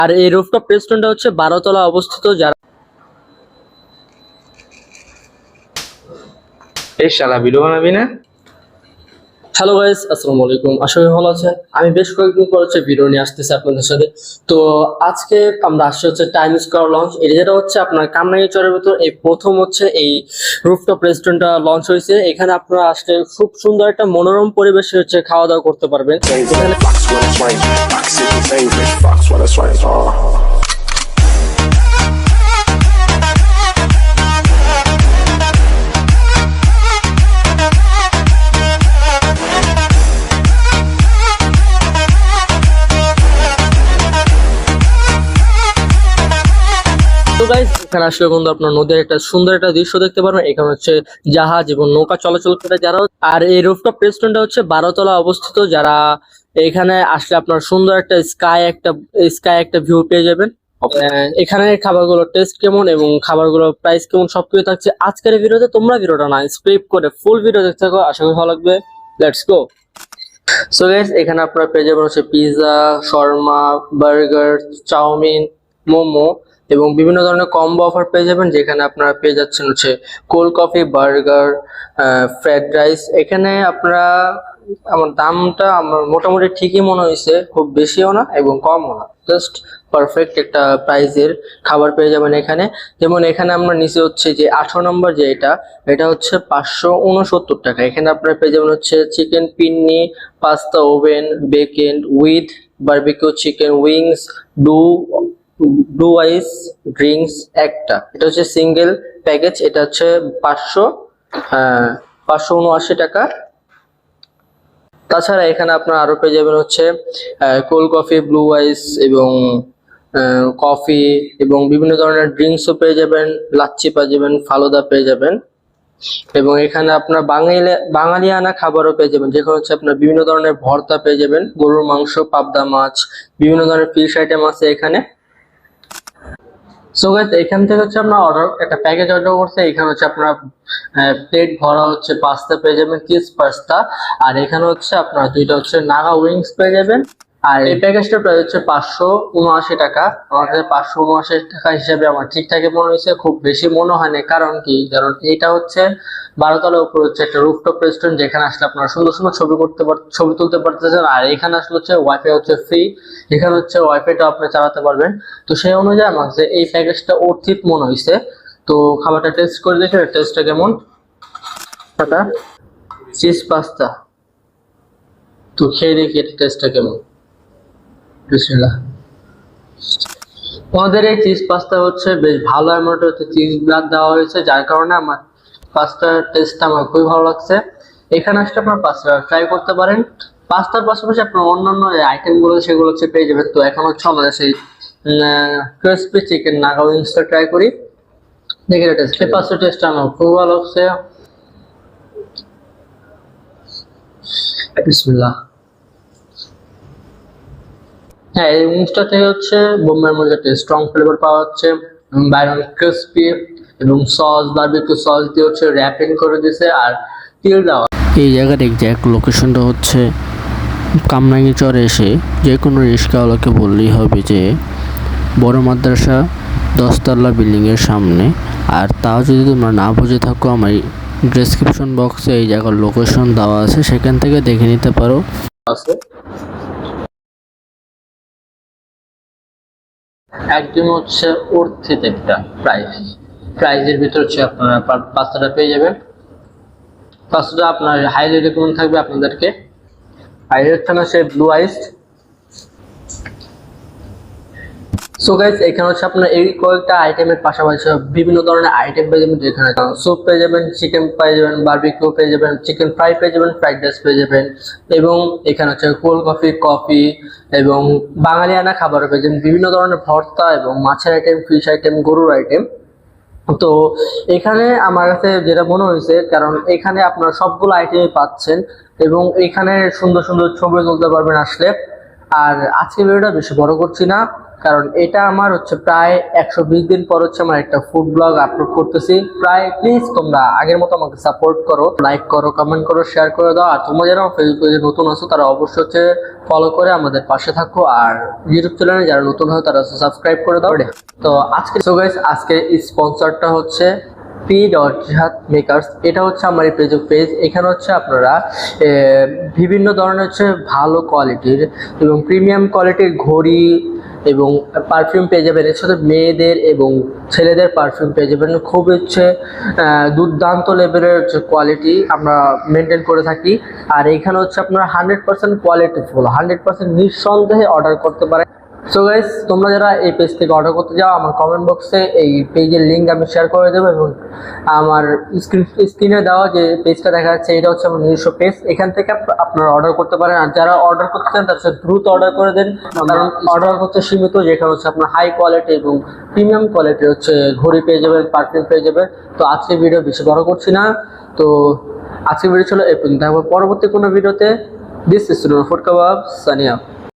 আর এই রুফটপ রেস্টুরেন্টটা হচ্ছে 12 তলা অবস্থিত। যারা এই শালা ভিডিও বানাবি না? হ্যালো গাইস, আসসালামু আলাইকুম। আশা করি ভালো আছেন। আমি বেশ কয়েকদিন পর হচ্ছে ভিডিও নিয়ে আসতেছি আপনাদের সাথে। তো আজকে আমরা আসছি হচ্ছে টাইম স্কয়ার লঞ্চ। যেটা হচ্ছে আপনার কামরাঙ্গীরচরের ভিতর এই প্রথম হচ্ছে এই রুফটপ রেস্টুরেন্টটা লঞ্চ হয়েছে। এখানে আপনারা আসলে খুব সুন্দর একটা মনোরম পরিবেশে হচ্ছে খাওয়া দাওয়া করতে পারবেন। এখানে এখানে আসলে বন্ধু আপনার নদীর একটা সুন্দর একটা দৃশ্য দেখতে পারবেন। এখানে হচ্ছে জাহাজ এবং নৌকা চলাচল করে যারা। আর এই রুফটপ রেস্টুরেন্টটা হচ্ছে 12 তলা অবস্থিত। যারা এখানে আসলে আপনার সুন্দর একটা স্কাই একটা ভিউ পেয়ে যাবেন। এখানে খাবারগুলোর টেস্ট কেমন এবং খাবারগুলোর প্রাইস কেমন সবকিছু থাকছে আজকের ভিডিওতে। তোমরা ভিডিওটা না স্কিপ করে ফুল ভিডিও দেখতে থাকো, আশা করি ভালো লাগবে। Let's go. সো গাইস, এখানে আপনারা পেয়ে যাবেন হচ্ছে pizza, shawarma, burger, chow mein, momo এবং বিভিন্ন ধরনের কম্বো অফার পেয়ে যাবেন, যেখানে আপনারা পেয়ে যাচ্ছেন হচ্ছে cold coffee, burger, fried rice. এখানে আপনারা আমার দামটা আমার মোটামুটি ঠিকই মনে হয়েছে, খুব বেশিও না এবং কমও না, জাস্ট পারফেক্ট একটা প্রাইসের খাবার পেয়ে যাবেন এখানে। যেমন এখানে আমরা নিচে হচ্ছে যে 18 নম্বর যে এটা হচ্ছে 569 টাকা। এখানে আপনারা পেয়ে যাবেন হচ্ছে chicken penne, pasta oven, baked with barbecue chicken wings, blue ice drinks একটা। এটা হচ্ছে সিঙ্গেল প্যাকেজ। এটা হচ্ছে 579 টাকা। তাছাড়া এখানে আপনারা আরো পেয়ে যাবেন হচ্ছে কোল্ড কফি, ব্লু আইস এবং কফি এবং বিভিন্ন ধরনের ড্রিঙ্কসও পেয়ে যাবেন, লাচ্ছি পেয়ে যাবেন, ফালুদা পেয়ে যাবেন এবং এখানে আপনার বাঙালিয়ানা খাবারও পেয়ে যাবেন, যেখানে হচ্ছে আপনার বিভিন্ন ধরনের ভর্তা পেয়ে যাবেন, গরুর মাংস, পাবদা মাছ, বিভিন্ন ধরনের ফিশ আইটেম আছে এখানে। সো গাইস, এখান থেকে হচ্ছে আমরা একটা প্যাকেজ অর্ডার করছে। এখানে হচ্ছে আপনারা প্লেট ভরা হচ্ছে পাস্তা পেয়ে যাবেন, চিজ পাস্তা। আর এখানে হচ্ছে আপনারা দুইটা হচ্ছে নাগা উইংস পেয়ে যাবেন। আর এই প্যাকেজটার প্রাইস হচ্ছে 579 টাকা। আমার কাছে 579 টাকা হিসাবে আমার ঠিকঠাকই মনে হয়েছে, খুব বেশি মনে হয় না। কারণ কি, কারণ এটা হচ্ছে 12 তলার উপর হচ্ছে একটা রুফটপ রেস্টুরেন্ট, যেখানে আসলে আপনারা সুন্দর সুন্দর ছবি তুলতে পারতেছেন। আর এখানে আসলে হচ্ছে ওয়াইফাই হচ্ছে ফ্রি। এখানে হচ্ছে ওয়াইফাইটা আপনি চালাতে পারবেন। তো সেই অনুযায়ী আমার কাছে এই প্যাকেজটা অর্থিত মনে হয়েছে। তো খাবারটা টেস্ট করে দেখে টেস্টটা কেমন। চিজ পাস্তা, তো খেয়ে দেখি এটা টেস্টটা কেমন। বিসমিল্লাহ। আমাদের এই চিজ পাস্তা হচ্ছে বেশ ভালো অ্যামাউন্ট হচ্ছে চিজ ব্লাড দেওয়া হয়েছে, যার কারণে আমার পাস্তার টেস্টটা আমার খুবই ভালো লাগছে। এখানে আসলে আপনার পাস্তা ট্রাই করতে পারেন। পাস্তার পাশাপাশি আপনার অন্যান্য আইটেম গুলো সেগুলো হচ্ছে পেয়ে যাবেন। তো এখন হচ্ছে আমাদের সেই ক্রিসপি চিকেন নাগা উইংসটা ট্রাই করি, দেখি টেস্ট। এই পাস্তার টেস্টটা আমার খুব ভালো লাগছে। বিসমিল্লাহ। হ্যাঁ, এই উইংসটা থেকে হচ্ছে বোম্বের মধ্যে একটা স্ট্রং ফ্লেভার পাওয়া যাচ্ছে এবং বাইরে ক্রিসপি এবং সস, বারবিকিউ সস দিয়ে হচ্ছে র্যাপিং করে দিয়েছে আর তিল দেওয়া। এই জায়গার এক্সাক্ট লোকেশনটা হচ্ছে কামরাঙ্গীরচরে এসে যে কোনো রিক্সাওয়ালাকে বললেই হবে যে বড় মাদ্রাসা 10 তলা বিল্ডিংয়ের সামনে। আর তাও যদি তোমরা না বুঝে থাকো, আমার ডেসক্রিপশন বক্সে এই জায়গার লোকেশন দেওয়া আছে, সেখান থেকে দেখে নিতে পারো। আছে একদম হচ্ছে অর্থিত একটা প্রাইজের ভিতর হচ্ছে আপনারা পাস্তাটা পেয়ে যাবেন। পাস্তাটা আপনার হাইলাইট কেমন থাকবে আপনাদেরকে। হাইলাইট থাকবে সে ব্লু আইস। সো গাইস, এখানে হচ্ছে আপনার এই কয়েকটা আইটেমের পাশাপাশি বিভিন্ন ধরনের আইটেম পেয়ে যাবেন, যেখানে স্যুপ পেয়ে যাবেন, চিকেন পেয়ে যাবেন, বারবিকিউ পেয়ে যাবেন, চিকেন ফ্রাই পেয়ে যাবেন, ফ্রাইড রাইস পেয়ে যাবেন এবং এখানে হচ্ছে কোল্ড কফি এবং বাঙালিয়ানা খাবার পেয়ে যাবেন, বিভিন্ন ধরনের ভর্তা এবং মাছের আইটেম, ফিশ আইটেম, গরুর আইটেম। তো এখানে আমার কাছে যেটা মনে হয়েছে, কারণ এখানে আপনারা সবগুলো আইটেমই পাচ্ছেন এবং এখানে সুন্দর সুন্দর ছবি তুলতে পারবেন আসলে। আর আজকে ভিডিওটা বেশি বড় করছি না, কারণ এটা আমার হচ্ছে প্রায় 120 দিন পর হচ্ছে আমার একটা ফুড ব্লগ আপলোড করতেছি। প্রায় প্লিজ তোমরা আগের মতো আমাকে সাপোর্ট করো, লাইক করো, কমেন্ট করো, শেয়ার করে দাও। আর তোমরা যারা ফেসবুক পেজে নতুন আছো তারা অবশ্যই হচ্ছে ফলো করে আমাদের পাশে থাকো, আর ইউটিউব চ্যানেলে যারা নতুন হয় তারা সাবস্ক্রাইব করে দাও। তো আজকে আজকে স্পন্সরটা হচ্ছে p.jihad makers। এটা হচ্ছে আমার এই ফেসবুক পেজ। এখানে হচ্ছে আপনারা বিভিন্ন ধরনের হচ্ছে ভালো কোয়ালিটির এবং প্রিমিয়াম কোয়ালিটির ঘড়ি এবং পারফিউম পেয়ে যাবেন। এর সাথে মেয়েদের এবং ছেলেদের পারফিউম পেয়ে যাবেন। খুব হচ্ছে দুর্দান্ত লেভেলের হচ্ছে কোয়ালিটি আমরা মেনটেন করে থাকি। আর এইখানে হচ্ছে আপনারা 100% কোয়ালিটিফুল, 100% নিঃসন্দেহে অর্ডার করতে পারেন। সো গাইস, তোমরা যারা এই পেজ থেকে অর্ডার করতে যাও, আমার কমেন্ট বক্সে এই পেজের লিঙ্ক আমি শেয়ার করে দেবো, এবং আমার স্ক্রিনে দেওয়া যে পেজটা দেখা যাচ্ছে এটা হচ্ছে আমার নিজস্ব পেজ। এখান থেকে আপনারা অর্ডার করতে পারেন। আর যারা অর্ডার করতে চান তার সাথে দ্রুত অর্ডার করে দেন, কারণ অর্ডার করতে সীমিত, যেখানে হচ্ছে আপনার হাই কোয়ালিটি এবং প্রিমিয়াম কোয়ালিটি হচ্ছে ঘড়ি পেয়ে যাবেন, পারফিউম পেয়ে যাবেন। তো আজকের ভিডিও বেশি বড় করছি না, তো আজকের ভিডিও ছিল এই পর্যন্ত। পরবর্তী কোনো ভিডিওতে। This is food kebab Sania.